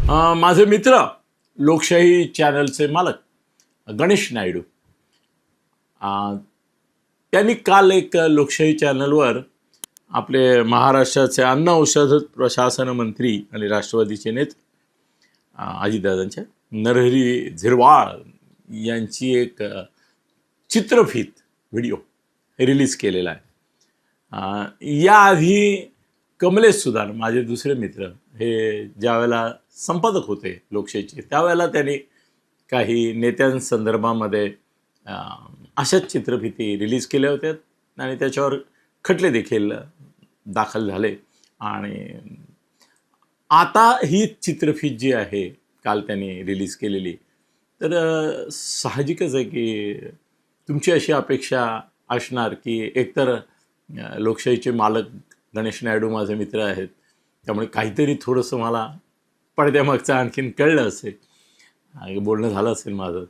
माझे मित्र लोकशाही चॅनलचे मालक गणेश नायडू त्यांनी काल एक लोकशाही चॅनलवर आपले महाराष्ट्राचे अन्न औषध प्रशासन मंत्री आणि राष्ट्रवादीचे नेते अजितदादांच्या नरहरी झिरवाळ यांची एक चित्रफित व्हिडिओ रिलीज केलेला आहे। याआधी कमलेश सुदान माझे दुसरे मित्र हे ज्यावेळेला संपादक होते लोकशाहीचे त्यावेळेला त्यांनी काही नेत्यांसंदर्भामध्ये अशाच चित्रफिती रिलीज केल्या होत्या आणि त्याच्यावर खटले देखील दाखल झाले। आणि आता ही चित्रफित जी आहे काल त्यांनी रिलीज केलेली, तर साहजिकच आहे की तुमची अशी अपेक्षा असणार की एकतर लोकशाहीचे मालक गणेश नायडू माझे मित्र आहेत, त्यामुळे काहीतरी थोडंसं मला पडद्यामागचं आणखीन कळलं असेल, बोलणं झालं असेल माझं।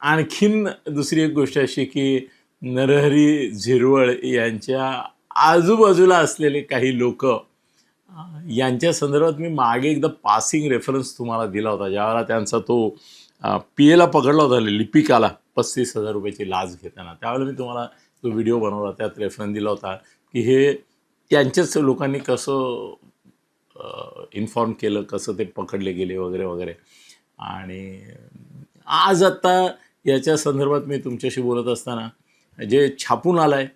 आणखीन दुसरी एक गोष्ट अशी की नरहरी झिरवळ यांच्या आजूबाजूला असलेले काही लोक यांच्या संदर्भात मी मागे एकदा पासिंग रेफरन्स तुम्हाला दिला होता, ज्यावेळेला त्यांचा तो PA पकडला होता लिपिकाला 35,000 रुपयाची लाच घेताना। त्यावेळेला मी तुम्हाला तो व्हिडिओ बनवला, त्यात रेफरन्स दिला होता की हे त्यांच्याच लोकांनी कसं इन्फॉर्म केलं, कसं ते पकडले गेले वगैरे वगैरे। आणि आज आत्ता याच्या संदर्भात मी तुमच्याशी बोलत असताना जे छापून आलं आहे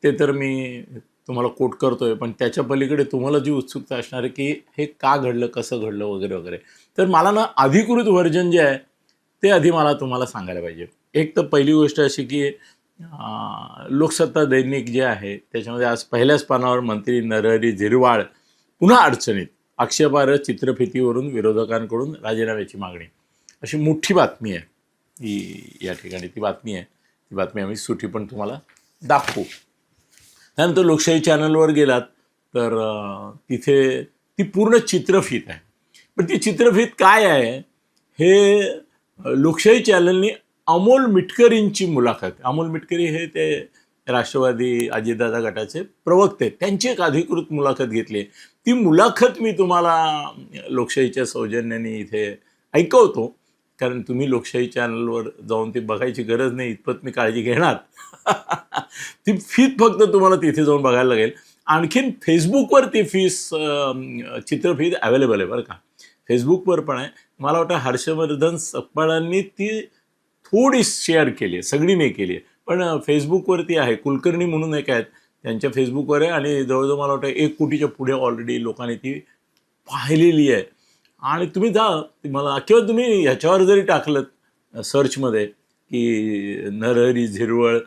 ते तर मी तुम्हाला कोट करतो आहे, पण त्याच्या पलीकडे तुम्हाला जी उत्सुकता असणार आहे की हे का घडलं, कसं घडलं वगैरे वगैरे, तर मला ना अधिकृत व्हर्जन जे आहे ते आधी मला तुम्हाला सांगायला पाहिजे। एक तर पहिली गोष्ट अशी की लोकसत्ता दैनिक जे आहे त्याच्यामध्ये आज पहिल्याच पानावर मंत्री नरहरी झिरवाळ पुन्हा अडचणीत, आक्षेपार्ह चित्रफितीवरून विरोधकांकडून राजीनाम्याची मागणी, अशी मोठी बातमी आहे ही या ठिकाणी। ती बातमी आम्ही सुटी पण तुम्हाला दाखवू। त्यानंतर लोकशाही चॅनलवर गेलात तर तिथे ती पूर्ण चित्रफित आहे, पण ती चित्रफित काय आहे हे लोकशाही चॅनलने अमोल मिटकरींची मुलाखत, अमोल मिटकरी हे ते राष्ट्रवादी अजितदादा गटाचे प्रवक्ते, त्यांची एक अधिकृत मुलाखत घेतली। ती मुलाखत मी तुम्हाला लोकशाहीच्या सौजन्याने इथे ऐकवतो, कारण तुम्ही लोकशाही चॅनलवर जाऊन ती बघायची गरज नाही, इतपत मी काळजी घेणार। ती फीत फक्त तुम्हाला तिथे जाऊन बघायला लागेल। आणखीन फेसबुकवर ती चित्रफित अवेलेबल आहे बरं का, फेसबुकवर पण आहे। मला वाटतं हर्षवर्धन सकपाळांनी ती थोडी शेअर केली आहे, सगळी नाही केली आहे, पण फेसबुकवरती आहे। कुलकर्णी म्हणून एक आहेत, त्यांच्या फेसबुकवर आहे आणि जवळजवळ मला वाटतं 1 कोटीच्या पुढे ऑलरेडी लोकांनी ती पाहिलेली आहे। आणि तुम्ही जा मला, किंवा तुम्ही ह्याच्यावर जरी टाकलं सर्चमध्ये की नरहरी झिरवळ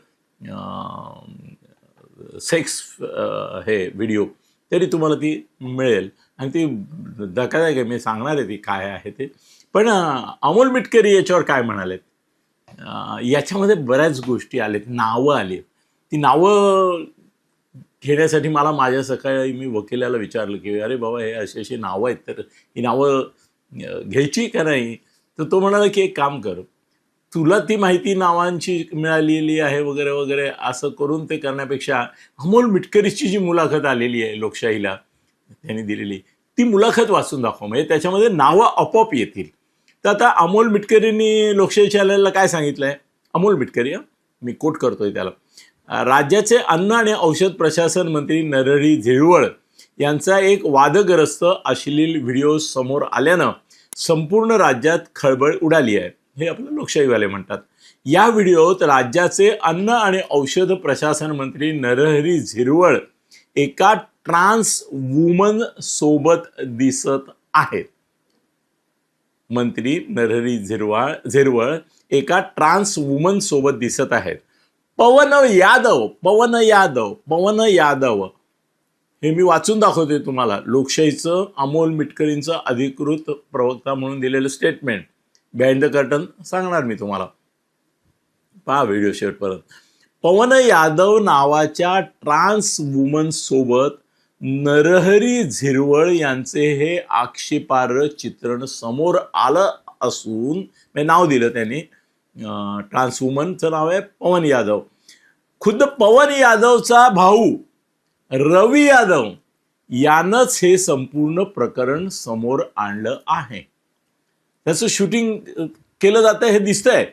सेक्स हे व्हिडिओ, तरी तुम्हाला ती मिळेल। आणि ती धक्कादायक आहे, मी सांगणार आहे ती काय आहे ते। पण अमोल मिटकरी याच्यावर काय म्हणालेत, याच्यामध्ये बऱ्याच गोष्टी आलेत, नावं आली। ती नावं घेण्यासाठी मला माझ्या सकाळी मी वकिलाला विचारलं की अरे बाबा हे अशी अशी नावं आहेत, तर ही नावं घ्यायची का नाही, तर तो म्हणाला की एक काम कर, तुला ती माहिती नावांची मिळालेली आहे वगैरे वगैरे, असं करून ते करण्यापेक्षा अमोल मिटकरीची जी मुलाखत आलेली आहे लोकशाहीला त्यांनी दिलेली, ती मुलाखत वाचून दाखव, म्हणजे त्याच्यामध्ये नावं आपोआप येतील। तर आता अमोल मिटकरींनी लोकशाही चॅनलला काय सांगितलं आहे, अमोल मिटकरी, मी कोट करतोय त्याला, राज्याचे अन्न आणि औषध प्रशासन मंत्री नरहरी झिरवळ यांचा एक वादग्रस्त अश्लील व्हिडिओ समोर आल्यानं संपूर्ण राज्यात खळबळ उडाली आहे, हे आपलं लोकशाहीवाले म्हणतात। या व्हिडिओत राज्याचे अन्न आणि औषध प्रशासन मंत्री नरहरी झिरवळ एका ट्रान्स वुमन सोबत दिसत आहेत। मंत्री नरहरी झिरवळ एका ट्रान्स वुमन सोबत दिसत आहेत। पवन यादव हे मी वाचून दाखवते तुम्हाला, लोकशाहीचं अमोल मिटकरींचं अधिकृत प्रवक्ता म्हणून दिलेलं स्टेटमेंट, बिहाइंड द कर्टन सांगणार मी तुम्हाला, पहा व्हिडिओ शेवटपर्यंत। पवन यादव नावाच्या ट्रान्स वुमन सोबत नरहरी झिरवळ यांचे हे आक्षेपार्ह चित्रण समोर आलं असून, मी नाव दिलं त्यांनी, ट्रान्स वुमनचं नाव आहे पवन यादव। खुद्द पवन यादवचा भाऊ रवी यादव यानंच हे संपूर्ण प्रकरण समोर आणलं आहे. त्याचं शूटिंग केलं जातं हे दिसतंय.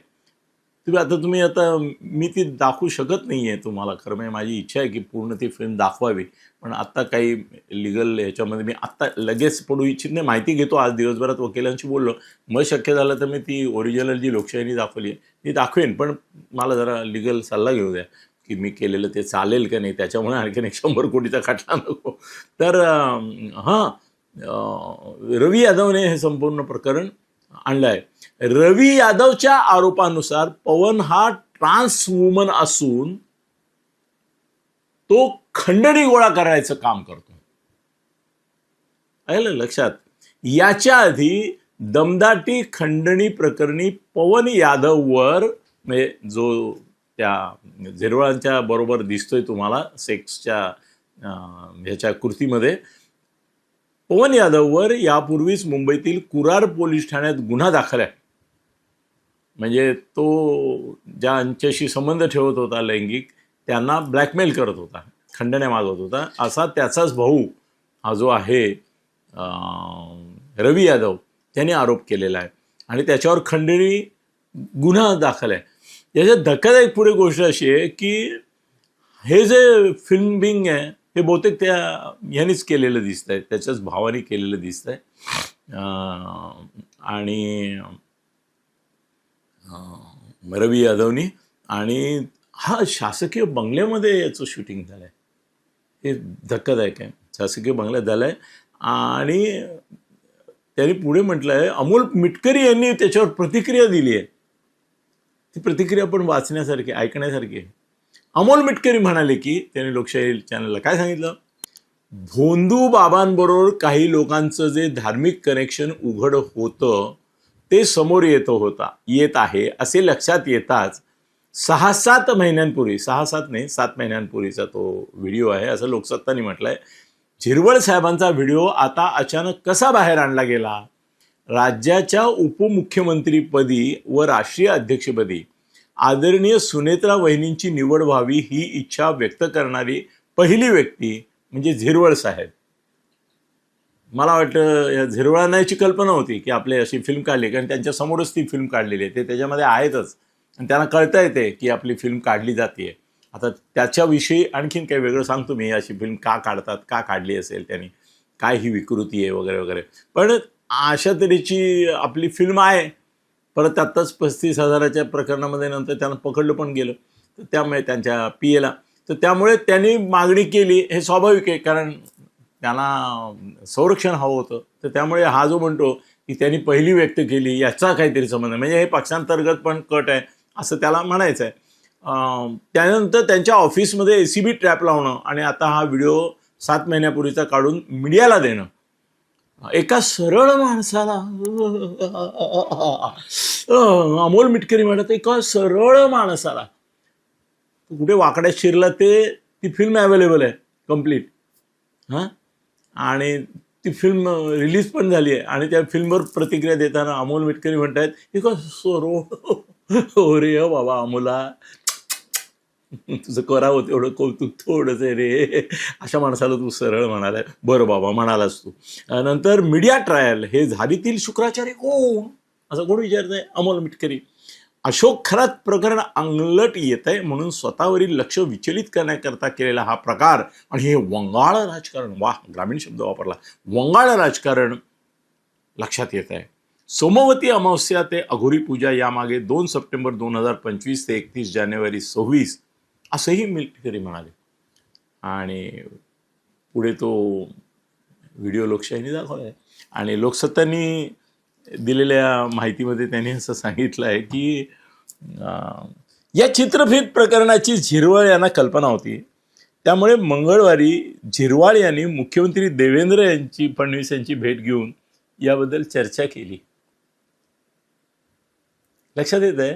तुम्ही आता मी ती दाखवू शकत नाहीये तुम्हाला. खरं म्हणजे माझी इच्छा आहे की पूर्ण ती फिल्म दाखवावी, पण आत्ता काही लिगल ह्याच्यामध्ये मी आत्ता लगेच पडू इच्छित नाही. माहिती घेतो, आज दिवसभरात वकिलांशी बोललो, मग शक्य झालं तर मी ती ओरिजिनल जी लोकशाहीने दाखवली आहे ती दाखवेन, पण मला जरा लिगल सल्ला घेऊ द्या की मी केलेलं ते चालेल का नाही, त्याच्यामुळे आणखीन 100 कोटीचा खटला नको. तर रवी यादवने हे संपूर्ण प्रकरण आणलं आहे. रवी यादवच्या आरोपानुसार पवन हा ट्रान्स वुमन असून तो खंडणी गोळा करायचं काम करतो. आलं लक्षात? याच्या आधी दमदाटी खंडणी प्रकरणी पवन यादववर, म्हणजे जो त्या झिरवळांच्या बरोबर दिसतोय तुम्हाला सेक्सच्या ह्याच्या कृतीमध्ये, पवन यादववर यापूर्वीच मुंबईतील कुरार पोलीस ठाण्यात गुन्हा दाखल आहे. म्हणजे तो ज्यांच्याशी संबंध ठेवत होता लैंगिक, त्यांना ब्लॅकमेल करत होता, खंडण्या मागवत होता, असा त्याचाच भाऊ हा जो आहे रवी यादव, त्याने आरोप केलेला आहे आणि त्याच्यावर खंडणी गुन्हा दाखल आहे. याच्यात धक्कादायक पुढे गोष्ट अशी आहे की हे जे फिल्मिंग आहे हे बहुतेक त्या ह्यानेच केलेलं दिसत आहे, त्याच्याच भावाने केलेलं दिसत आहे. आणि रवी यादवनी, आणि हा शासकीय बंगल्यामध्ये याचं शूटिंग झालं आहे. हे धक्कादायक आहे. शासकीय बंगल्यात झालं आहे. आणि त्यांनी पुढे म्हटलं आहे, अमोल मिटकरी यांनी त्याच्यावर प्रतिक्रिया दिली आहे. ती प्रतिक्रिया पण वाचण्यासारखी, ऐकण्यासारखी आहे. अमोल मिटकरी म्हणाले की त्यांनी लोकशाही चॅनलला काय सांगितलं, भोंदू बाबांबरोबर काही लोकांचं जे धार्मिक कनेक्शन उघड होतं ते समोर येत आहे असे लक्षात येताच 6-7 महिन्यांपूर्वी, 6-7 नाही 7 महिन्यांपूर्वीचा तो व्हिडिओ आहे असं लोकसत्तानी म्हटलंय. झिरवळ साहेबांचा व्हिडिओ आता अचानक कसा बाहेर आणला गेला? राज्याच्या उपमुख्यमंत्रीपदी व राष्ट्रीय अध्यक्षपदी आदरणीय सुनेत्रा वहिनींची निवड व्हावी ही इच्छा व्यक्त करणारी पहिली व्यक्ती म्हणजे झिरवळ साहेब. मला वाटतं या झिरवळांना याची कल्पना होती की आपले अशी फिल्म काढली, कारण त्यांच्या समोरच ती फिल्म काढलेली आहे, ते त्याच्यामध्ये आहेतच आणि त्यांना कळता येते की आपली फिल्म काढली जाते. आता त्याच्याविषयी आणखीन काही वेगळं सांगतो मी, अशी फिल्म का काढतात, का काढली असेल त्यांनी, काय ही विकृती आहे वगैरे वगैरे. पण अशा तऱ्हेची आपली फिल्म आहे. परत आत्ताच 35,000च्या प्रकरणामध्ये नंतर त्यांना पकडलं पण गेलं, तर त्यामुळे त्यांच्या PAला, तर त्यामुळे त्यांनी मागणी केली. हे स्वाभाविक आहे, कारण त्यांना संरक्षण हवं होतं. तर त्यामुळे हा जो म्हणतो की त्यांनी पहिली व्यक्त केली याचा काहीतरी संबंध, म्हणजे हे पक्षांतर्गत पण कट आहे असं त्याला म्हणायचं आहे. त्यानंतर त्यांच्या ऑफिसमध्ये ACB ट्रॅप लावणं आणि आता हा व्हिडिओ 7 महिन्यापूर्वीचा काढून मीडियाला देणं, एका सरळ माणसाला, अमोल मिटकरी म्हणत, एका सरळ माणसाला कुठे वाकड्यात शिरला ते ती फिल्म अवेलेबल आहे कम्प्लीट. आणि ती फिल्म रिलीज पण झाली आहे आणि त्या फिल्मवर प्रतिक्रिया देताना अमोल मिटकरी म्हणतात, एका सरळ, हो रे बाबा अमोला, तुझं करावं तेवढं कौतुक थोडंच आहे रे, अशा माणसाला तू सरळ म्हणालाय. बरं बाबा म्हणालास तू. नंतर मीडिया ट्रायल, हे झालीतील शुक्राचार्य कोण असं कोण विचारतंय? अमोल मिटकरी. अशोक खरात प्रकरण अंगलट येत आहे म्हणून स्वतःवरील लक्ष विचलित करण्याकरता केलेला हा प्रकार आणि हे वंगाळ राजकारण, वाह ग्रामीण शब्द वापरला, वंगाळ राजकारण लक्षात येत आहे. सोमवती अमावस्या ते अघोरी पूजा यामागे 2 सप्टेंबर 2025 ते 31 जानेवारी 26 असंही मिटकरी म्हणाले. आणि पुढे तो व्हिडिओ लोकशाहीने दाखवला आहे. आणि लोकसत्तांनी दिलेल्या माहितीमध्ये त्यांनी असं सांगितलं आहे की या चित्रफित प्रकरणाची झिरवळ यांना कल्पना होती, त्यामुळे मंगळवारी झिरवाळ यांनी मुख्यमंत्री देवेंद्र फडणवीस यांची भेट घेऊन याबद्दल चर्चा केली. लक्षात येत आहे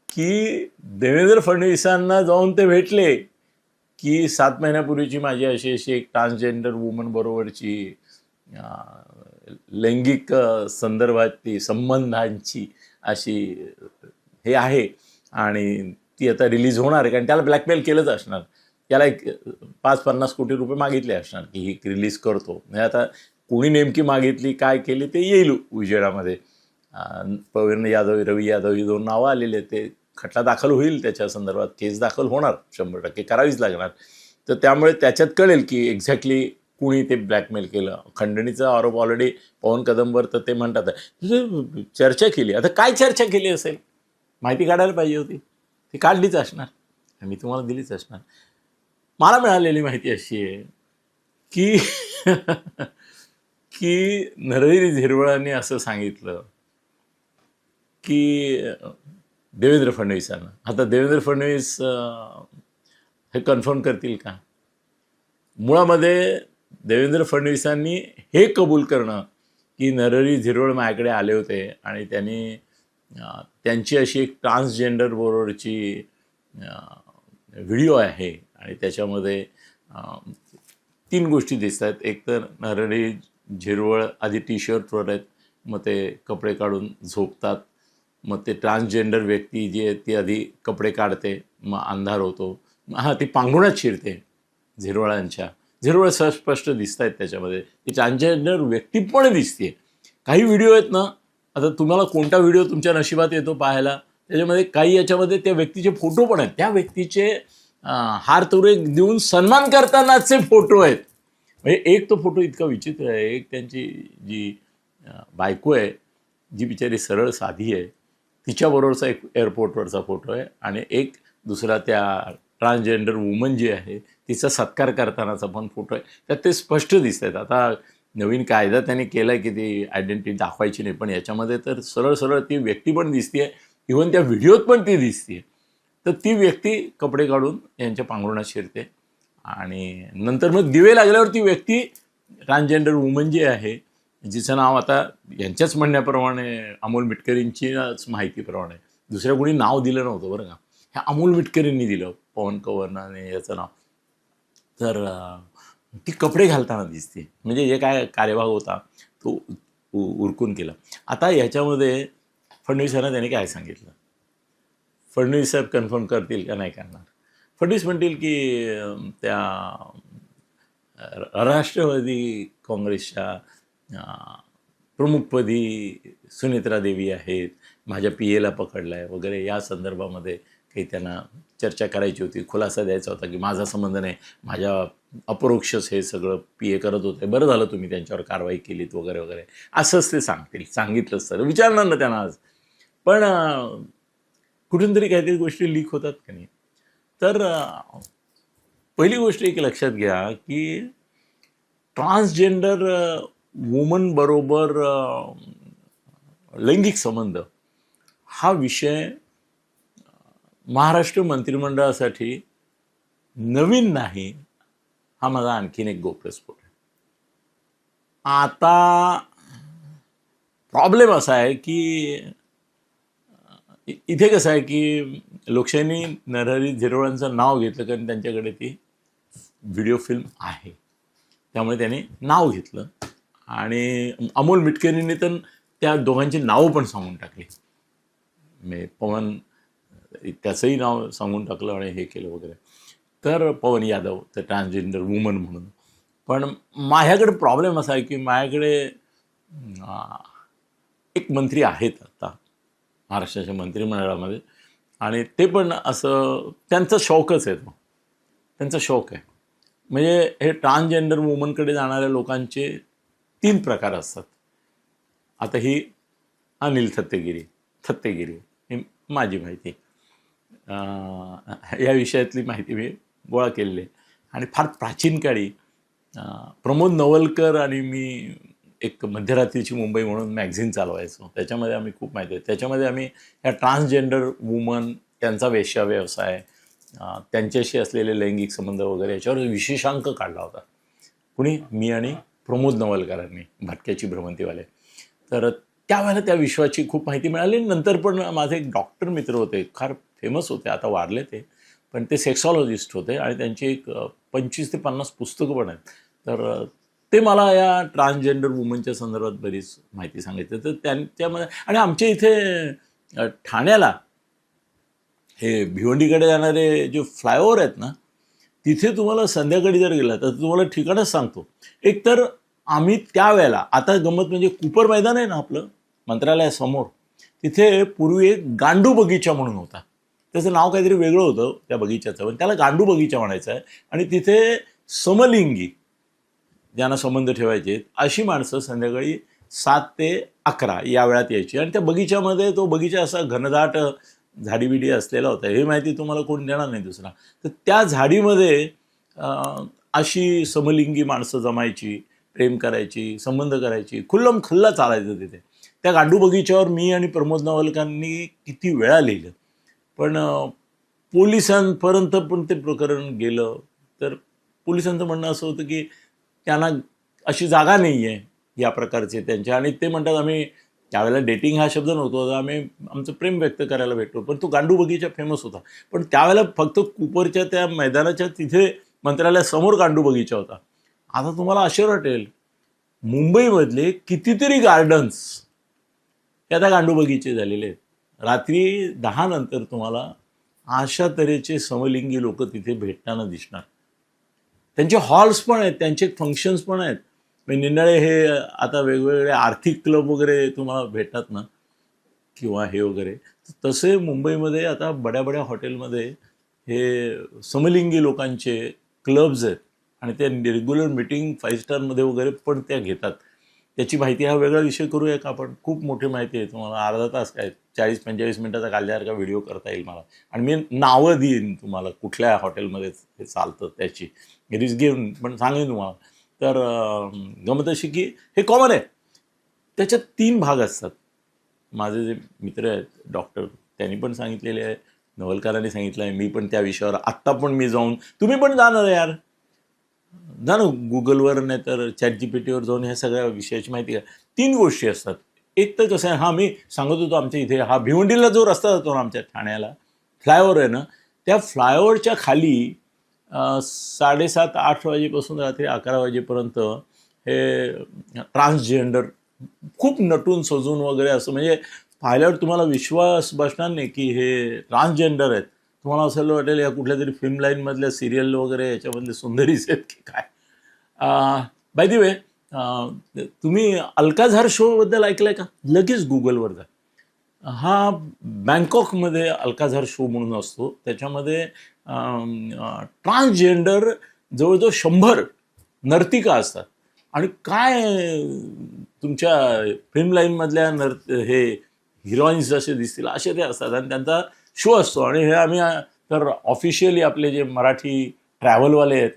की देवेंद्र फडणवीसांना जाऊन ते भेटले की 7 महिन्यापूर्वीची माझी अशी एक ट्रान्सजेंडर वुमन बरोबरची लैंगिक संदर्भातली संबंधांची अशी हे आहे आणि ती आता रिलीज होणार आहे, कारण त्याला ब्लॅकमेल केलंच असणार. याला एक 5-50 कोटी रुपये मागितले असणार की ही रिलीज करतो. म्हणजे आता कोणी नेमकी मागितली काय केली ते येईल उजेडामध्ये. प्रवीण यादव, रवी यादव ही 2 नावं आलेले आहेत. ते खटला दाखल होईल, त्याच्या संदर्भात केस दाखल होणार, 100% करावीच लागणार. तर त्यामुळे त्याच्यात कळेल की एक्झॅक्टली कुणी ते ब्लॅकमेल केलं. खंडणीचा आरोप ऑलरेडी पवन कदमवर तर ते म्हणतात चर्चा केली. आता काय चर्चा केली असेल, माहिती काढायला पाहिजे होती, ती काढलीच असणार, मी तुम्हाला दिलीच असणार. मला मिळालेली माहिती अशी आहे की की नरहरी झिरवळांनी असं सांगितलं की देवेंद्र फडणवीसांना. आता देवेंद्र फडणवीस हे कन्फर्म करतील का? मुळामध्ये देवेंद्र फडणवीसांनी हे कबूल करणं की नरहरी झिरवळ माझ्याकडे आले होते आणि त्यांनी त्यांची अशी एक ट्रान्सजेंडर बरोबरची व्हिडिओ आहे आणि त्याच्यामध्ये 3 गोष्टी दिसत आहेत. एक तर नरहरी झिरवळ आधी टी-शर्टवर आहेत, मग ते कपडे काढून झोपतात, मग ते ट्रान्सजेंडर व्यक्ती जी आहे ती आधी कपडे काढते, मग अंधार होतो, ती पांघरुणात शिरते झिरवळ स्पष्ट दिसत आहेत त्याच्यामध्ये. ती ट्रान्सजेंडर व्यक्ती पण दिसते. काही व्हिडिओ आहेत ना, आता तुम्हाला कोणता व्हिडिओ तुमच्या नशिबात येतो पाहायला, त्याच्यामध्ये काही याच्यामध्ये त्या व्यक्तीचे फोटो पण आहेत. त्या व्यक्तीचे हार तुरे देऊन सन्मान करतानाचे फोटो आहेत. म्हणजे एक तो फोटो इतका विचित्र आहे. एक त्यांची जी बायको आहे, जी बिचारी सरळ साधी आहे, तिच्याबरोबरचा एक एअरपोर्टवरचा फोटो आहे आणि एक दुसरा त्या ट्रान्सजेंडर वुमन जी आहे तिचा सत्कार करतानाचा पण फोटो आहे. त्यात ते स्पष्ट दिसत आहेत. आता नवीन कायदा त्यांनी केला आहे की ती आयडेंटिटी दाखवायची नाही, पण याच्यामध्ये तर सरळ सरळ ती व्यक्ती पण दिसते आहे, इव्हन त्या व्हिडिओत पण ती दिसते. तर ती व्यक्ती कपडे काढून यांच्या पांघरुणात शिरते आणि नंतर मग दिवे लागल्यावर ती व्यक्ती ट्रान्सजेंडर वुमन जी आहे, जिचं नाव आता यांच्याच म्हणण्याप्रमाणे अमोल मिटकरींचीच माहितीप्रमाणे दुसऱ्या कोणी नाव दिलं नव्हतं बरं का, ह्या अमोल मिटकरींनी दिलं, पवन कवरनाने याचं नाव. तर ती कपडे घालताना दिसते. म्हणजे जे काय कार्यभाग होता तो उरकून केला. आता याच्यामध्ये फडणवीसांना त्याने काय सांगितलं, फडणवीस साहेब कन्फर्म करतील का नाही करणार? फडणवीस म्हणतील की त्या राष्ट्रवादी काँग्रेसच्या प्रमुखपदी सुनेत्रा देवी आहेत, माझ्या पी-एला पकडलं आहे वगैरे, या संदर्भामध्ये काही त्यांना चर्चा करायची होती, खुलासा द्यायचा होता की माझा संबंध नाही, माझ्या अपरोक्षच हे सगळं पी-ए करत होते, बरं झालं तुम्ही त्यांच्यावर कारवाई केलीत वगैरे वगैरे, असंच ते सांगतील. सांगितलंच तर विचारणार ना त्यांना आज. पण कुठून तरी काहीतरी गोष्टी लीक होतात का नाही. तर पहिली गोष्ट एक लक्षात घ्या की ट्रान्सजेंडर वुमन बरोबर लैंगिक संबंध हा विषय महाराष्ट्र मंत्रिमंडळासाठी नवीन नाही, हा माझा आणखीन एक गौप्यस्फोट आहे. आता प्रॉब्लेम असा आहे की इथे कसं आहे की लोकशाहीने नरहरी झिरवळांचं नाव घेतलं कारण त्यांच्याकडे ती व्हिडिओ फिल्म आहे, त्यामुळे त्याने नाव घेतलं. आणि अमोल मिटकरींनी तर त्या दोघांची नावं पण सांगून टाकली. पवन त्याचंही नाव सांगून टाकलं आणि हे केलं वगैरे. तर पवन यादव तर ट्रान्सजेंडर वुमन म्हणून. पण माझ्याकडे प्रॉब्लेम असा आहे की माझ्याकडे एक मंत्री आहेत आता महाराष्ट्राच्या मंत्रिमंडळामध्ये आणि ते पण असं त्यांचा शौकच आहे, तो त्यांचा शौक आहे. म्हणजे हे ट्रान्सजेंडर वुमनकडे जाणाऱ्या लोकांचे 3 प्रकार असतात. आता ही अनिल थत्तेगिरी ही माझी माहिती, या विषयातली माहिती मी गोळा केलेली आहे. आणि फार प्राचीन काळी प्रमोद नवलकर आणि मी एक मध्यरात्रीची मुंबई म्हणून मॅगझिन चालवायचो, त्याच्यामध्ये आम्ही खूप माहिती आहे. त्याच्यामध्ये आम्ही ह्या ट्रान्सजेंडर वुमन, त्यांचा वेश्या व्यवसाय, त्यांच्याशी असलेले लैंगिक संबंध वगैरे याच्यावर विशेषांक काढला होता. कुणी? मी आणि प्रमोद नवलकरांनी, भटक्याची भ्रमंतीवाले. तर त्यावेळेला त्या विश्वाची खूप माहिती मिळाली. नंतर पण माझे एक डॉक्टर मित्र होते, फार फेमस होते, आता वारले ते, पण ते सेक्सॉलॉजिस्ट होते आणि त्यांची एक 25 ते 50 पुस्तकं पण आहेत. तर ते मला या ट्रान्सजेंडर वुमनच्या संदर्भात बरीच माहिती सांगितली. तर त्यांच्यामध्ये आणि आमच्या इथे ठाण्याला हे भिवंडीकडे जाणारे जे फ्लायओव्हर आहेत ना, तिथे तुम्हाला संध्याकाळी जर गेला तर तुम्हाला ठिकाणच सांगतो. एक तर आम्ही त्यावेळेला, आता गंमत म्हणजे कुपर मैदान आहे ना आपलं मंत्रालयासमोर, तिथे पूर्वी एक गांडू बगीचा म्हणून होता. त्याचं नाव काहीतरी वेगळं होतं त्या बगीच्याचं, पण त्याला गांडू बगीचा म्हणायचं आहे. आणि तिथे समलिंगी ज्यांना संबंध ठेवायचे अशी माणसं संध्याकाळी 7 ते 11 या वेळात यायची. आणि त्या बगीच्यामध्ये, तो बगीचा असा घनदाट झाडीबिडी असलेला होता, हे माहिती तुम्हाला कोण देणार नाही दुसरा. तर त्या झाडीमध्ये अशी समलिंगी माणसं जमायची, प्रेम करायची, संबंध करायची, खुल्लम खुल्ला चालायचं तिथे. त्या गांडू बगीच्यावर मी आणि प्रमोद नवलकरांनी किती वेळा लिहिलं, पण पोलिसांपर्यंत पण ते प्रकरण गेलं. तर पोलिसांचं म्हणणं असं होतं की त्यांना अशी जागा नाही आहे या प्रकारचे त्यांच्या, आणि ते म्हणतात आम्ही त्यावेळेला डेटिंग हा शब्द नव्हता, आम्ही आमचं प्रेम व्यक्त करायला भेटतो. पण तो गांडू बगीचा फेमस होता. पण त्यावेळेला फक्त कुपरच्या त्या मैदानाच्या तिथे मंत्रालयासमोर गांडू बगीचा होता. आता तुम्हाला आश्चर्य वाटेल, मुंबईमधले कितीतरी गार्डन्स हे आता गांडू बगीचे झालेले आहेत. रात्री 10 नंतर तुम्हाला अशा तऱ्हेचे समलिंगी लोक तिथे भेटताना दिसणार. त्यांचे हॉल्स पण आहेत, त्यांचे फंक्शन्स पण आहेत. निनाळे हे आता वेगवेगळे आर्थिक क्लब वगैरे तुम्हाला भेटतात ना, किंवा हे वगैरे, तसे मुंबईमध्ये आता बड्या बड्या हॉटेलमध्ये हे समलिंगी लोकांचे क्लब्स आहेत. आणि ते रेग्युलर मीटिंग 5 स्टारमध्ये वगैरे पण त्या घेतात. त्याची माहिती हा वेगळा विषय करूया का आपण? खूप मोठी माहिती आहे तुम्हाला. अर्धा तास काय, 40-45 मिनिटाचा काढल्यासारखा व्हिडिओ करता येईल मला. आणि मी नावं देईन तुम्हाला कुठल्या हॉटेलमध्ये हे चालतं त्याची रिस्क घेऊन, पण सांगेन तुम्हाला. तर गमत अशी की हे कॉमन आहे. त्याच्यात 3 भाग असतात. माझे जे मित्र आहेत डॉक्टर, त्यांनी पण सांगितलेले आहे, नवलकरांनी सांगितलं आहे, मी पण त्या विषयावर आत्ता पण मी जाऊन, तुम्ही पण जाणार यार, जा ना गुगलवर नाही तर ChatGPTवर जाऊन ह्या सगळ्या विषयाची माहिती घ्या. 3 गोष्टी असतात. एक तर कसं आहे, हां मी सांगत होतो आमच्या इथे हा भिवंडीला जो रस्ता जातो ना आमच्या ठाण्याला, फ्लायओव्हर आहे ना, त्या फ्लायओव्हरच्या खाली 7:30-8 वाजेपासून रात्री 11 वाजेपर्यंत हे ट्रान्सजेंडर खूप नटून सजून वगैरे असं, म्हणजे पाहिल्यावर तुम्हाला विश्वास बसणार नाही की हे ट्रान्सजेंडर आहेत. तुम्हाला असं वाटेल या कुठल्या तरी फिल्म लाईनमधल्या सिरियल वगैरे याच्यामधले सुंदरीच आहेत की काय. बाय दी वे, तुम्ही अल्काझार शोबद्दल ऐकलं आहे का? लगेच गुगलवर जा. हा बँकॉकमध्ये अल्काझार शो म्हणून असतो. त्याच्यामध्ये ट्रान्सजेंडर जवळजवळ 100 नर्तिका असतात. आणि काय तुमच्या फिल्म लाईनमधल्या हे हिरोईन्स जसे दिसतील असे ते असतात. आणि त्यांचा शो असतो. आणि हे आम्ही तर ऑफिशियली आपले जे मराठी ट्रॅव्हलवाले आहेत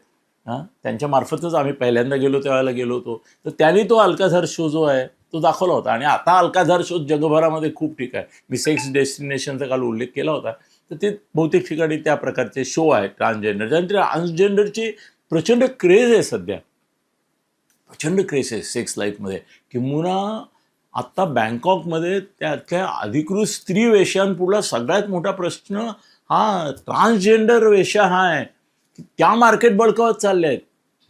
त्यांच्या मार्फतच आम्ही पहिल्यांदा गेलो त्यावेळेला गेलो होतो. तर त्यांनी तो अल्काझार शो जो आहे तो दाखवला होता. आणि आता अल्काझार शो जगभरामध्ये खूप ठीक आहे. मी सेक्स डेस्टिनेशनचा काल उल्लेख केला होता. तर ते बहुतेक ठिकाणी त्या प्रकारचे शो आहेत ट्रान्सजेंडरचे. आणि ट्रान्सजेंडरची प्रचंड क्रेज आहे सध्या, प्रचंड क्रेज आहे सेक्स लाईफमध्ये. किंवा आत्ता बँकॉकमध्ये त्यातल्या अधिकृत स्त्री वेश्यांपुढला सगळ्यात मोठा प्रश्न हा ट्रान्सजेंडर वेश्या हा आहे. त्या मार्केट बळकावत चालले आहेत.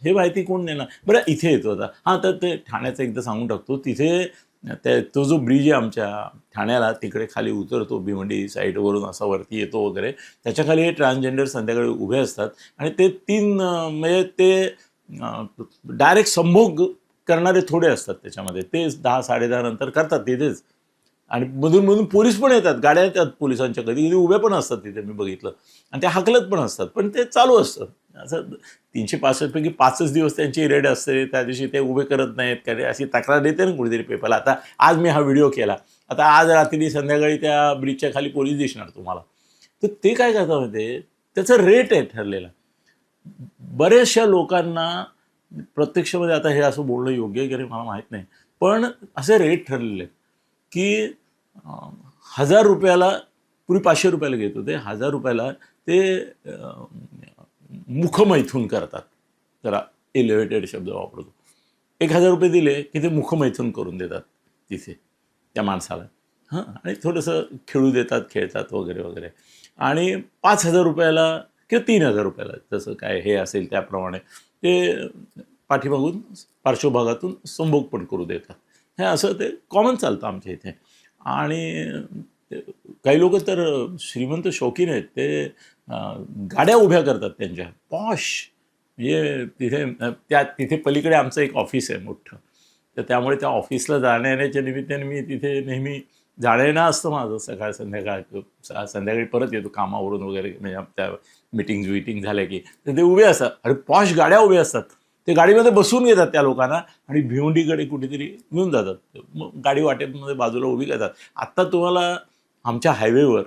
हे माहिती कोण देणार? बरं इथे येतो आता. हां, तर ते ठाण्याचं एकदा सांगून टाकतो. तिथे तो जो ब्रिज आहे आमच्या ठाण्याला, तिकडे खाली उतरतो भिवंडी साईडवरून असा वरती येतो वगैरे, त्याच्या खाली हे ट्रान्सजेंडर संध्याकाळी उभे असतात. आणि ते 3 म्हणजे ते डायरेक्ट संभोग करणारे थोडे असतात त्याच्यामध्ये. ते 10-10:30 नंतर करतात तिथेच. आणि मधून मधून पोलीस पण येतात, गाड्या येतात पोलिसांच्या, कधी कधी उभ्या पण असतात तिथे, मी बघितलं. आणि ते हाकलत पण असतात. पण ते चालू असतं असं. 365 पैकी 5च दिवस त्यांची रेड असते. त्या दिवशी ते उभे करत नाहीत काय, अशी तक्रार देते ना कुठेतरी पेपरला. आता आज मी हा व्हिडिओ केला, आता आज रात्री संध्याकाळी त्या ब्रिजच्या खाली पोलीस दिसणार तुम्हाला. तर ते काय करतात म्हणजे त्याचा रेट आहे ठरलेला. बऱ्याचशा लोकांना प्रत्यक्षमध्ये, आता हे असं बोलणं योग्य आहे की मला माहीत नाही, पण असे रेट ठरलेले आहेत की 1000 रुपयाला, पूर्वी 500 रुपयाला घेत होते, 1000 रुपयाला ते मुखमैथून करतात. जरा एलिव्हेटेड शब्द वापरतो. 1000 रुपये दिले की ते मुखमैथून करून देतात तिथे त्या माणसाला. हां, आणि थोडंसं खेळू देतात, खेळतात वगैरे वगैरे. आणि 5000 रुपयाला किंवा 3000 रुपयाला, जसं काय हे असेल त्याप्रमाणे ते पाठीमागून पार्श्वभागातून संभोग पण करू देतात. हे असं ते कॉमन चालतं आमच्या इथे. आणि काही लोक तर श्रीमंत शौकीन आहेत, ते गाड्या उभ्या करतात त्यांच्या पॉश, म्हणजे तिथे पलीकडे आमचं एक ऑफिस आहे मोठं, तर त्यामुळे त्या ऑफिसला जाण्या येण्याच्या निमित्ताने मी तिथे नेहमी जाणं येणं असतं माझं, सकाळ संध्याकाळी परत येतो कामावरून वगैरे, म्हणजे त्या विटिंग झाल्या की तर ते उभे असतात, आणि पॉश गाड्या उभ्या असतात, ते गाडीमध्ये बसून घेतात त्या लोकांना आणि भिवंडीकडे कुठेतरी घेऊन जातात, मग गाडी वाटेमध्ये बाजूला उभी करतात. आत्ता तुम्हाला आमच्या हायवेवर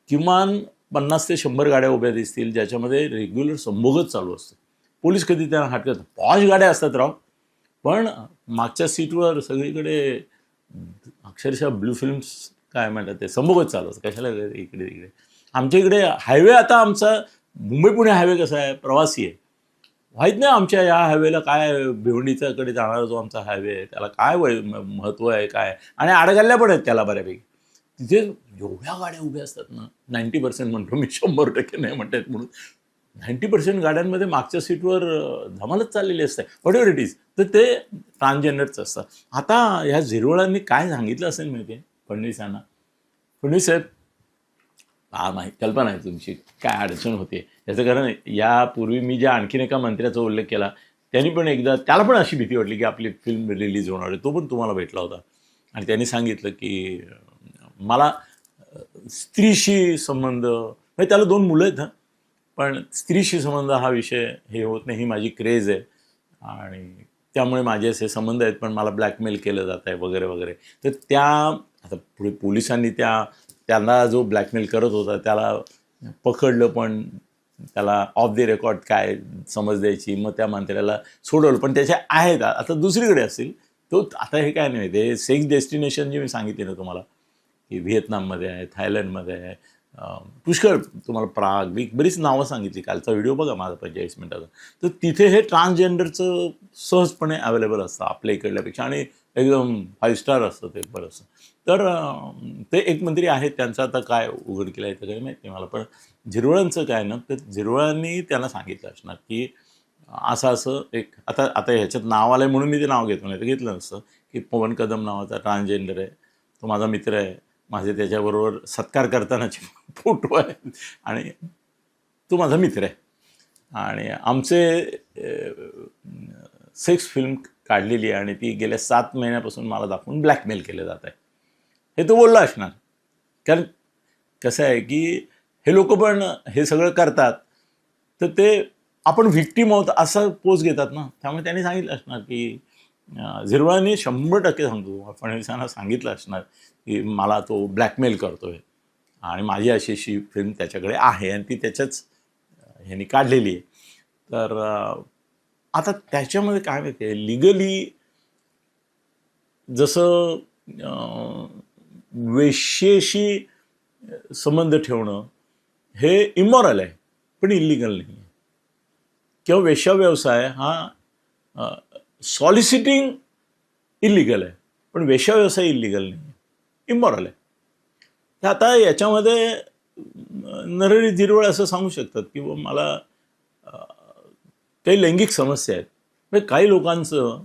किमान 50 ते 100 गाड्या उभ्या दिसतील, ज्याच्यामध्ये रेग्युलर संभोगच चालू असतं. पोलीस कधी त्यांना हटकत, पॉश गाड्या असतात राव, पण मागच्या सीटवर सगळीकडे अक्षरशः ब्लू फिल्म्स काय म्हणतात ते संभोगच चालू असतं. कशाला इकडे तिकडे. आमच्या इकडे हायवे, आता आमचा मुंबई पुणे हायवे कसा आहे, प्रवासी आहे, माहीत नाही आमच्या या हायवेला काय, भिवंडीच्याकडे जाणारा जो आमचा हायवे आहे त्याला काय महत्त्व आहे काय, आणि आडगल्ल्या पण आहेत त्याला बऱ्यापैकी. तिथे एवढ्या गाड्या उभ्या असतात ना, 90% म्हणतो मी, 100% नाही म्हणतात म्हणून, 90% गाड्यांमध्ये मागच्या सीटवर धमालच चाललेली असते, वॉट एव्हर इट इज. तर ते ट्रान्सजेंडरचं असतं. आता ह्या झिरवळांनी काय सांगितलं असेल माहिती आहे फडणवीसांना, फडणवीस साहेब माहीत कल्पना आहे तुमची काय अडचण होते याचं कारण, यापूर्वी मी ज्या आणखीन एका मंत्र्याचा उल्लेख केला त्यांनी पण एकदा, त्याला पण अशी भीती वाटली की आपली फिल्म रिलीज होणार आहे, तो पण तुम्हाला भेटला होता, आणि त्यांनी सांगितलं की मला स्त्रीशी संबंध, म्हणजे त्याला 2 मुलं आहेत, पण स्त्रीशी संबंध हा विषय हे होत नाही, ही माझी क्रेज आहे, आणि त्यामुळे माझे असे संबंध आहेत, पण मला ब्लॅकमेल केलं जात आहे वगैरे वगैरे. तर त्या आता पुढे पोलिसांनी त्यांना जो ब्लॅकमेल करत होता त्याला पकडलं, पण त्याला ऑफ द रेकॉर्ड काय समज द्यायची, मग त्या मंत्र्याला सोडवलं, पण त्याचे आहेत आता दुसरीकडे असतील. तो आता हे काय नाही, ते सेक्स डेस्टिनेशन जे मी सांगितले ना तुम्हाला, की व्हिएतनाममध्ये आहे, थायलंडमध्ये आहे, पुष्कळ, तुम्हाला प्राग, बरीच नावं सांगितली, कालचा व्हिडिओ बघा माझा 45 मिनिटाचा. तर तिथे हे ट्रान्सजेंडरचं सहजपणे अवेलेबल असतं आपल्या इकडल्यापेक्षा, आणि एकदम 5 स्टार असतं ते बरंचसं. तर ते एक मंत्री आहेत, त्यांचं आता काय उघडकीला येतं काही माहीत नाही मला, पण झिरवळांचं काय ना, तर झिरवळांनी त्यांना सांगितलं असणार की असं एक, आता ह्याच्यात नाव आलं आहे म्हणून मी ते नाव घेतो, नाही तर घेतलं नसतं, की पवन कदम नावाचा ट्रान्सजेंडर आहे, तो माझा मित्र आहे, माझे त्याच्याबरोबर सत्कार करतानाचे फोटो आहेत, आणि तो माझा मित्र आहे, आणि आमचे सेक्स फिल्म काढलेली आहे, आणि ती गेल्या 7 महिन्यापासून मला दाखवून ब्लॅकमेल केलं जात आहे, हे तो बोलला असणार. कारण कसं आहे की हे लोक पण हे सगळं करतात, तर ते आपण व्हिक्टीम आहोत असा पोज घेतात ना, त्यामुळे त्यांनी सांगितलं असणार की झिरवळांनी 100% सांगतो, फडणवीसांना सांगितलं असणार की मला तो ब्लॅकमेल करतोय, आणि माझी अशी फिल्म त्याच्याकडे आहे, आणि ती त्याच्याच ह्यांनी काढलेली आहे. तर आता त्याच्यामध्ये काय माहिती आहे, लिगली जसं वेश्येशी संबंध ठेवणं हे इमॉरल आहे, पण इलिगल नाही आहे, किंवा वेश्या व्यवसाय हा सॉलिसिटिंग इलिगल आहे, पण वेश्या व्यवसाय इलिगल नाही आहे, इमॉरल आहे. तर आता याच्यामध्ये नरहरी झिरवळ असं सांगू शकतात की मला काही लैंगिक समस्या आहेत, म्हणजे काही लोकांचं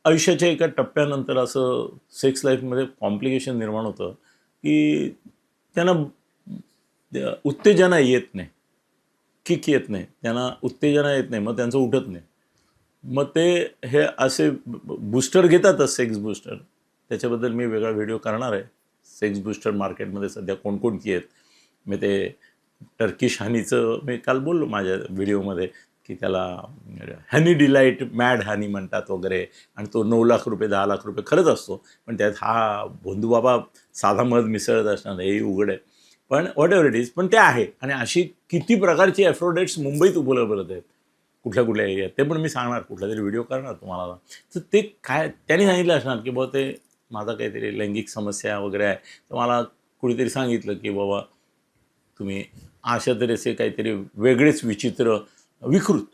आयुष्याच्या एका टप्प्यानंतर असं सेक्स लाईफमध्ये कॉम्प्लिकेशन निर्माण होतं की त्यांना उत्तेजना येत नाही, किक येत नाही, त्यांना उत्तेजना येत नाही, मग त्यांचं उठत नाही, मग ते हे असे बूस्टर घेतातच, सेक्स बूस्टर. त्याच्याबद्दल मी वेगळा व्हिडिओ करणार आहे. सेक्स बूस्टर मार्केटमध्ये सध्या कोणकोणती आहेत, मी ते टर्किश हनीचं मी काल बोललो माझ्या व्हिडिओमध्ये की त्याला हनी डिलाईट, मॅड हनी म्हणतात वगैरे, आणि तो 9 लाख रुपये 10 लाख रुपये खरंच असतो, पण त्यात हा भोंदूबाबा साधा मध मिसळत असणार, हे उघड आहे, पण वॉट एव्हर इट इज, पण ते आहे. आणि अशी किती प्रकारची ॲफ्रोडेट्स मुंबईत उपलब्ध आहेत, कुठल्या कुठल्या एरियात, ते पण मी सांगणार, कुठला तरी व्हिडिओ करणार तुम्हाला. तर ते काय त्यांनी सांगितलं असणार की बाबा ते माझा काहीतरी लैंगिक समस्या वगैरे आहे, तर मला कुणीतरी सांगितलं की बाबा तुम्ही अशा तऱ्हेचे काहीतरी वेगळेच विचित्र विकृत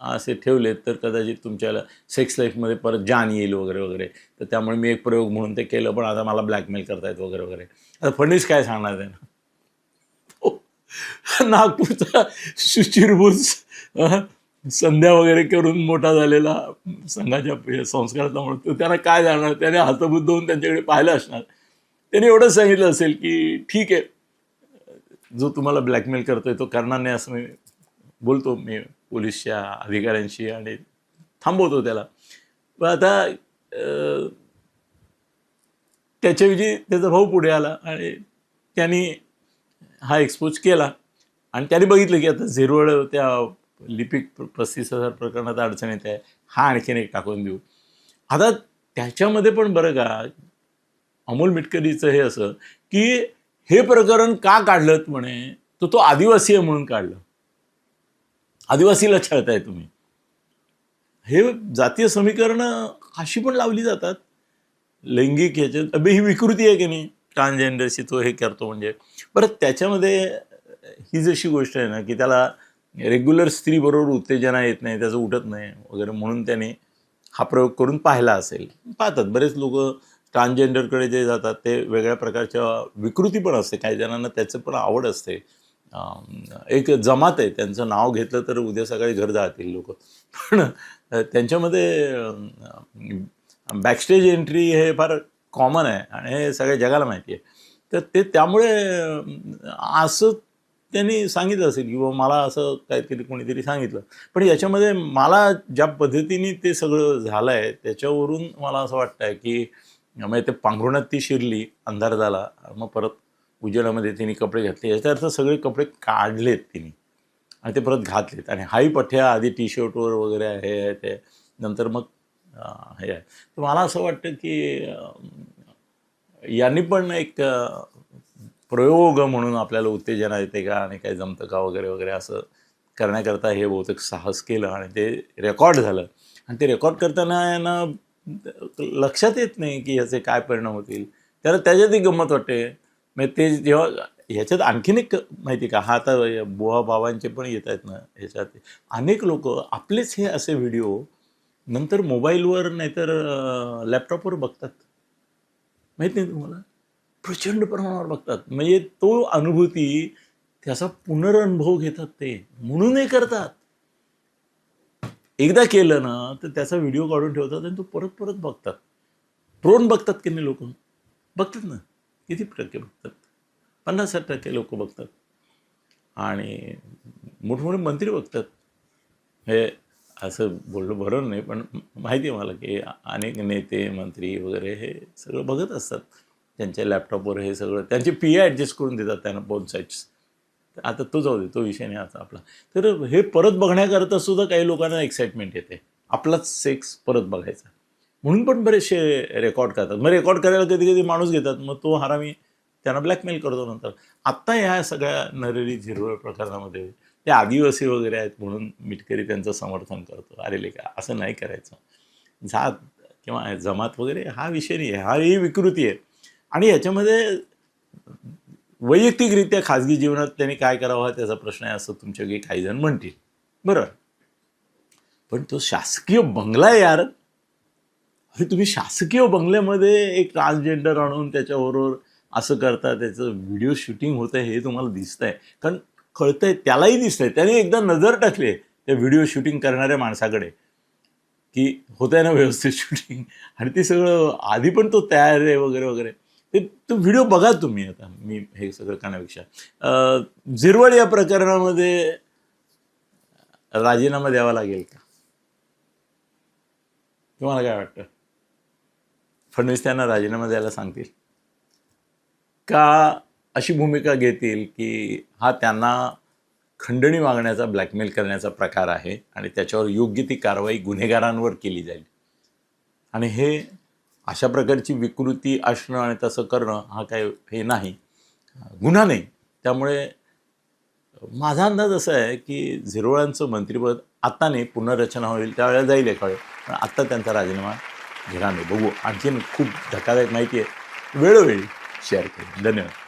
असे ठेवलेत तर कदाचित तुमच्याला सेक्स लाईफमध्ये परत जान येईल वगैरे वगैरे. तर त्यामुळे मी एक प्रयोग म्हणून ते केलं, पण आता मला ब्लॅकमेल करतायत वगैरे वगैरे. आता फडणवीस काय सांगणार आहे ना, नागपूरचा शुचिरभूस संध्या वगैरे करून मोठा झालेला संघाच्या संस्काराचा म्हणतो, त्यांना काय जाणार, त्याने हातबुद्ध होऊन त्यांच्याकडे पाहिलं असणार त्याने एवढंच सांगितलं असेल की ठीक आहे, जो तुम्हाला ब्लॅकमेल करतोय तो करणार नाही असं मी बोलतो, मी पोलीसच्या अधिकाऱ्यांशी आणि थांबवतो त्याला. पण आता त्याच्याऐवजी त्याचा भाऊ पुढे आला आणि त्यांनी हा एक्सपोज केला आणि त्याने बघितलं की आता झिरवळ त्या लिपिक 35,000 प्रकरणात अडचण येत आहे, हा आणखीन एक टाकून देऊ. आता त्याच्यामध्ये पण बरं का अमोल मिटकरीचं हे असं की हे प्रकरण का काढलं म्हणे, तो आदिवासी आहे म्हणून काढलं. आदिवासीला छळताय तुम्ही. हे जातीय समीकरणं अशी पण लावली जातात. लैंगिक ह्याच्यात ही विकृती आहे की नाही, ट्रान्सजेंडरशी तो हे करतो म्हणजे. बरं त्याच्यामध्ये ही जशी गोष्ट आहे ना की त्याला रेग्युलर स्त्रीबरोबर उत्तेजना येत नाही, त्याचं उठत नाही वगैरे, म्हणून त्याने हा प्रयोग करून पाहिला असेल. पाहतात बरेच लोक ट्रान्सजेंडरकडे जे जातात ते वेगळ्या प्रकारच्या विकृती पण असते, काही जणांना त्याचं पण आवड असते. एक जमात आहे, त्यांचं नाव घेतलं तर उद्या सकाळी घर जातील लोक. पण त्यांच्यामध्ये बॅकस्टेज एंट्री हे फार कॉमन आहे आणि हे सगळ्या जगाला माहिती आहे. तर ते त्यामुळे असं त्यांनी सांगितलं असेल की मला असं काहीतरी कोणीतरी सांगितलं. पण याच्यामध्ये मला ज्या पद्धतीने ते सगळं झालं आहे त्याच्यावरून मला असं वाटतं आहे की म्हणजे ते पांघरुणात ती शिरली, अंधार झाला, मग परत उजेडामध्ये तिने कपडे घातले. याचा अर्थ सगळे कपडे काढलेत तिने आणि ते परत घातलेत. आणि हाही पठ्या आधी टी शर्टवर वगैरे आहे ते, नंतर मग हे आहे. तर मला असं वाटतं की यांनी पण एक प्रयोग म्हणून आपल्याला उत्तेजना येते का आणि काय जमतं का वगैरे वगैरे असं करण्याकरता हे बहुतेक साहस केलं आणि ते रेकॉर्ड झालं. आणि ते रेकॉर्ड करताना यांना लक्षात येत नाही की याचे काय परिणाम होतील. त्याला त्याच्यातही गंमत वाटते. म्हणजे ते जेव्हा ह्याच्यात आणखीन एक माहिती का, हा आता बुवा बाबांचे पण येत आहेत ना ह्याच्यात, अनेक लोक आपलेच हे असे व्हिडिओ नंतर मोबाईलवर नाहीतर लॅपटॉपवर बघतात. माहीत नाही तुम्हाला, प्रचंड प्रमाणावर बघतात. म्हणजे तो अनुभूती त्याचा पुनरअनुभव घेतात ते, म्हणून हे करतात. एकदा केलं ना तर त्याचा व्हिडिओ काढून ठेवतात आणि तो परत परत बघतात. ड्रोन बघतात की नाही लोक, बघतात ना, किती टक्के बघतात? 50-60% लोक बघतात. आणि मोठमोठे मंत्री बघतात. हे असं बोललं बरोबर नाही, पण माहिती आहे मला की अनेक नेते मंत्री वगैरे हे सगळं बघत असतात त्यांच्या लॅपटॉपवर. हे सगळं त्यांचे PI ॲडजस्ट करून देतात त्यांना, बोथ साईड्स. आता तो जाऊ दे, तो विषय नाही आता आपला. तर हे परत बघण्याकरता सुद्धा काही लोकांना एक्साइटमेंट येते, आपलाच सेक्स परत बघायचा, म्हणून पण बरेचसे रेकॉर्ड करतात. मग रेकॉर्ड करायला कधी कधी माणूस घेतात, मग तो हरामी त्यांना ब्लॅकमेल करतो नंतर. आत्ता ह्या सगळ्या नरहरी झिरवळ प्रकरणामध्ये ते आदिवासी वगैरे आहेत म्हणून मिटकरी त्यांचं समर्थन करतो. अरे लेका, असं नाही करायचं. जात किंवा जमात वगैरे हा विषय नाही आहे, हा ही विकृती आहे. आणि ह्याच्यामध्ये वैयक्तिकरित्या खाजगी जीवनात त्यांनी काय करावं हा त्याचा प्रश्न आहे असं तुमच्यापैकी काही जण म्हणतील. बरोबर, पण तो शासकीय बंगला आहे यार. अरे तुम्ही शासकीय बंगल्यामध्ये एक ट्रान्सजेंडर आणून त्याच्याबरोबर असं करता, त्याचं व्हिडिओ शूटिंग होतं हे तुम्हाला दिसतंय, कारण कळतंय, त्यालाही दिसतंय. त्याने एकदा नजर टाकली त्या व्हिडिओ शूटिंग करणाऱ्या माणसाकडे की होत आहे ना व्यवस्थित शूटिंग, आणि ते सगळं आधी पण तो तयार आहे वगैरे वगैरे. ते तो व्हिडिओ बघा तुम्ही. आता मी हे सगळं करण्यापेक्षा झिरवळ या प्रकरणामध्ये राजीनामा द्यावा लागेल का, तुम्हाला काय वाटतं? फडणवीस त्यांना राजीनामा द्यायला सांगतील का अशी भूमिका घेतील की हा त्यांना खंडणी मागण्याचा, ब्लॅकमेल करण्याचा प्रकार आहे आणि त्याच्यावर योग्य ती कारवाई गुन्हेगारांवर केली जाईल. आणि हे अशा प्रकारची विकृती असणं आणि तसं करणं हा काही हे नाही, गुन्हा नाही. त्यामुळे माझा अंदाज असा आहे की झिरवळांचं मंत्रिपद आत्ता नाही, पुनर्रचना होईल त्यावेळेला जाईल एका वेळ, पण आत्ता त्यांचा राजीनामा घेणार नाही. बघू, आणखीन खूप धक्कादायक माहिती आहे, वेळोवेळी शेअर करेन. धन्यवाद.